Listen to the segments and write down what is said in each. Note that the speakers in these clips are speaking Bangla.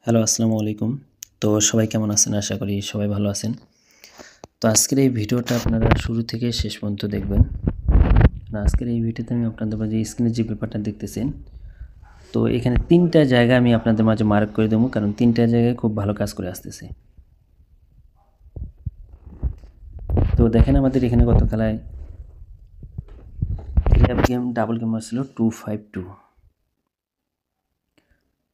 হ্যালো, আসসালামু আলাইকুম। তো সবাই কেমন আছেন? আশা করি সবাই ভালো আছেন। তো আজকের এই ভিডিওটা আপনারা শুরু থেকে শেষ পর্যন্ত দেখবেন। আজকের এই ভিডিওতে আমি আপনাদের মাঝে স্ক্রিনে যে পেপারটা দেখতেছেন, তো এখানে ৩টা জায়গা আমি আপনাদের মাঝে মার্ক করে দেবো, কারণ ৩টা জায়গায় খুব ভালো কাজ করে আসতেছে। তো দেখেন আমাদের এখানে গত খেলায় গেম ডাবল গেম ছিল 252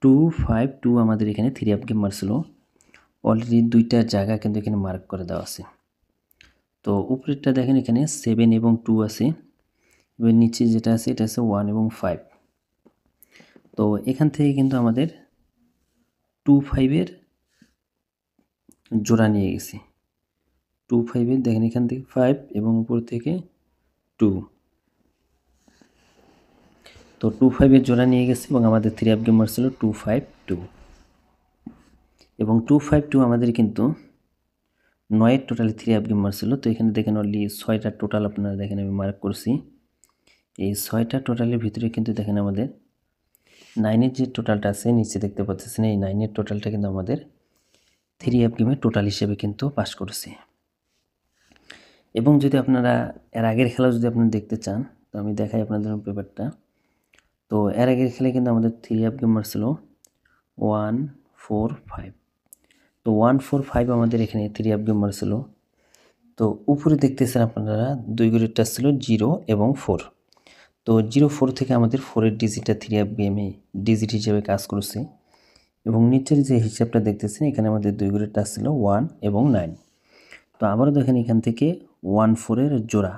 252 আমাদের এখানে 3 আপ গেম মারছিল। অলরেডি 2টা জায়গা কিন্তু এখানে মার্ক করে দেওয়া আছে। তো উপরেরটা দেখেন এখানে 7 এবং 2 আছে, এবার নিচে যেটা আছে এটা আছে 1 এবং 5। তো এখান থেকে কিন্তু আমাদের 2-5 জোড়া নিয়ে গেছি। 2-5 দেখেন এখান থেকে 5 এবং উপর থেকে 2। তো 2-5 জোড়া নিয়ে গেছি এবং আমাদের 3 আপ গেমার ছিল 2-5-2 এবং 2-5-2 আমাদের কিন্তু 9 টোটালি 3 আপ গেমার ছিল। তো এখানে দেখেন অলরেডি 6টা টোটাল আপনারা দেখেন আমি মার্ক করছি। এই 6টা টোটালের ভিতরে কিন্তু দেখেন আমাদের 9-এর যে টোটালটা আছে নিচে দেখতে পাচ্ছেন, এই 9-এর টোটালটা কিন্তু আমাদের 3 আপ গেমের টোটাল হিসেবে কিন্তু পাস করছে। এবং যদি আপনারা এর আগের খেলা যদি আপনারা দেখতে চান, তো আমি দেখাই আপনাদের পেপারটা। তো এর আগের খেলায় কিন্তু আমাদের 3 আপ গেমার ছিল 1-4-5। তো 1-4-5 আমাদের এখানে 3 আপ গেমার ছিল। তো উপরে দেখতেছেন আপনারা 2 গ্রেডটা ছিল 0 এবং 4। তো 0-4 থেকে আমাদের 4-এর ডিজিটটা 3 আপ গেমে ডিজিট হিসেবে কাজ করছে এবং নিচের যে হিসাবটা দেখতেছেন এখানে আমাদের 2 গ্রেডটা ছিল 1 এবং 9। তো আবারও দেখেন এখান থেকে 1-4-এর জোড়া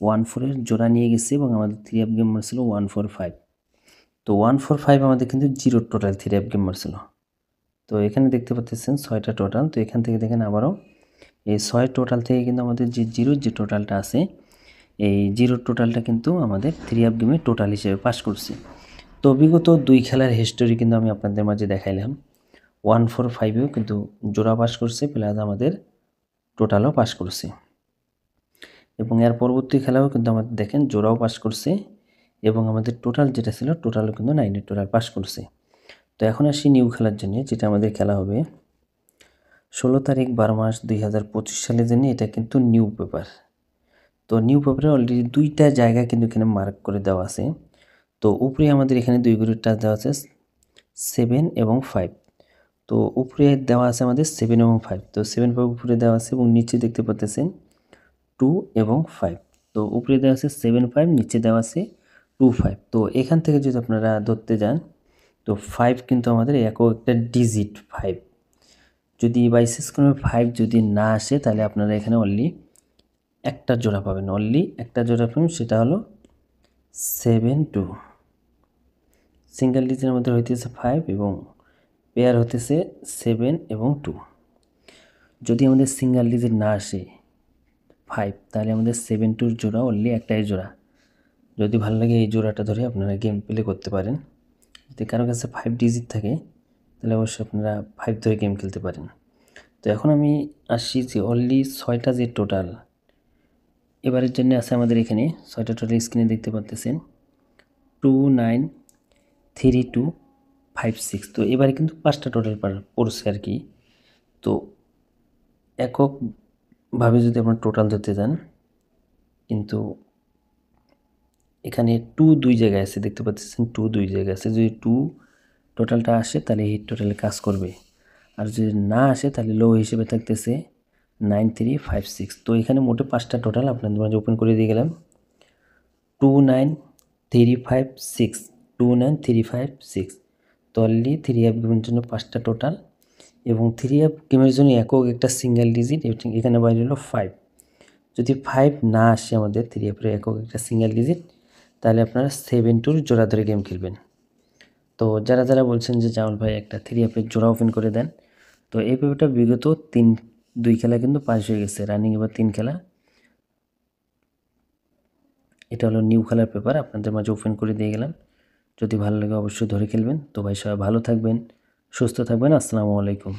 1-4-এর জোড়া নিয়ে গেছে এবং আমাদের 3 আপ গেমার ছিল 1-4-5। তো 1-4-5 আমাদের কিন্তু 0 টোটাল 3 আপ গেমার ছিল। তো এখানে দেখতে পাচ্ছেন 6টা টোটাল। তো এখান থেকে দেখেন আবারও এই 6 টোটাল থেকে কিন্তু আমাদের যে 0 যে টোটালটা আছে, এই 0 টোটালটা কিন্তু আমাদের 3 আপ গেমে টোটাল হিসেবে পাস করছে। তো বিগত 2 খেলার হিস্টোরি কিন্তু আমি আপনাদের মাঝে দেখাইলাম। 1-4-5-এও কিন্তু জোড়া পাস করছে, প্লাস আমাদের টোটালও পাস করছে এবং এর পরবর্তী খেলাও কিন্তু আমাদের দেখেন জোড়াও পাস করছে এবং আমাদের টোটাল যেটা ছিল টোটালও কিন্তু 9-এর টোটাল পাস করছে। তো এখন আসি নিউ খেলার জন্য, যেটা আমাদের খেলা হবে 16 তারিখ 12 মাস 2025 সালের জন্য। এটা কিন্তু নিউ পেপার। তো নিউ পেপারে অলরেডি 2টা জায়গা কিন্তু এখানে মার্ক করে দেওয়া আছে। তো উপরে আমাদের এখানে 2 গ্রেড টাচ দেওয়া আছে 7 এবং 5। তো উপরে দেওয়া আছে আমাদের 7 এবং 5। তো 7-5 উপরে দেওয়া আছে এবং নিচে দেখতে পাচ্ছেন 2 এবং 5। তো উপরে দেওয়া আছে 7-5, নিচে দেওয়া আছে 2-5। তো এখান থেকে যদি আপনারা ধরতে যান, তো 5 কিন্তু আমাদের একক একটা ডিজিট 5। যদি বাইসেস ক্রমে 5 যদি না আসে তাহলে আপনারা এখানে অনলি একটা জোড়া পাবেন, অনলি একটা জোড়া পাবেন, সেটা হলো 7-2। সিঙ্গেল ডিজিটের মধ্যে হইতেছে 5 এবং পেয়ার হতেছে 7 এবং 2। যদি আমাদের সিঙ্গেল ডিজিট না আসে 5, তাহলে আমাদের 7-2 জোড়া অনলি একটাই জোড়া। যদি ভালো লাগে এই জোড়াটা ধরে আপনারা গেম প্লে করতে পারেন। যদি কারো কাছে 5 ডিজিট থাকে তাহলে অবশ্যই আপনারা 5 ধরে গেম খেলতে পারেন। তো এখন আমি আসছি যে অনলি 6টা যে টোটাল এবারের জন্য আছে আমাদের এখানে 6টা টোটাল স্ক্রিনে দেখতে পাচ্ছেন 2, 9, 3, 2, 5, 6। তো এবারে কিন্তু 5টা টোটাল পড়ছে আর কি। তো এককভাবে যদি আপনার টোটাল ধরতে যান, কিন্তু এখানে 2 2 জায়গায় আছে, দেখতে পাচ্ছেন 2 2 জায়গায় আছে। যদি 2 টোটালটা আসে তাহলে এই টোটালে কাজ করবে, আর যদি না আসে তাহলে লো হিসেবে থাকতেছে 9, 3, 5, 6। তো এখানে মোটে 5টা টোটাল আপনাদের মাঝে ওপেন করে দিয়ে গেলাম 2, 9, 3, 5, 6, 2, 9, 3, 5, 6। তো অলরেডি 3 আপ গেমের জন্য 5টা টোটাল এবং 3 আপ গেমের জন্য একক একটা সিঙ্গেল ডিজিট এখানে বাইরে হলো 5। যদি 5 না আসে আমাদের 3 আপের একক একটা সিঙ্গেল ডিজিট, তাহলে আপনারা 7-2 জোড়া ধরে গেম খেলবেন। তো যারা যারা বলছেন যে জামাল ভাই একটা 3 আপের জোড়া ওপেন করে দেন, তো এই পেপারটা বিগত 2 খেলা কিন্তু পাস হয়ে গেছে, রানিং এবার 3 খেলা। এটা হলো নিউ খেলার পেপার, আপনাদের মাঝে ওপেন করে দিয়ে গেলাম। যদি ভালো লাগে অবশ্যই ধরে খেলবেন। তো ভাই সবাই ভালো থাকবেন, সুস্থ থাকবেন। আসসালামু আলাইকুম।